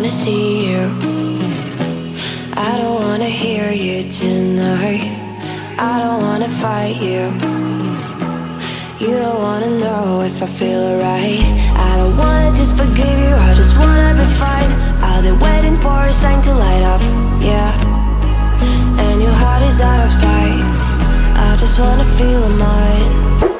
wanna see you. I don't wanna hear you tonight. I don't wanna fight you. You don't wanna know if I feel alright. I don't wanna just forgive you, I just wanna be fine. I'll be waiting for a sign to light up, yeah. And your heart is out of sight. I just wanna feel mine.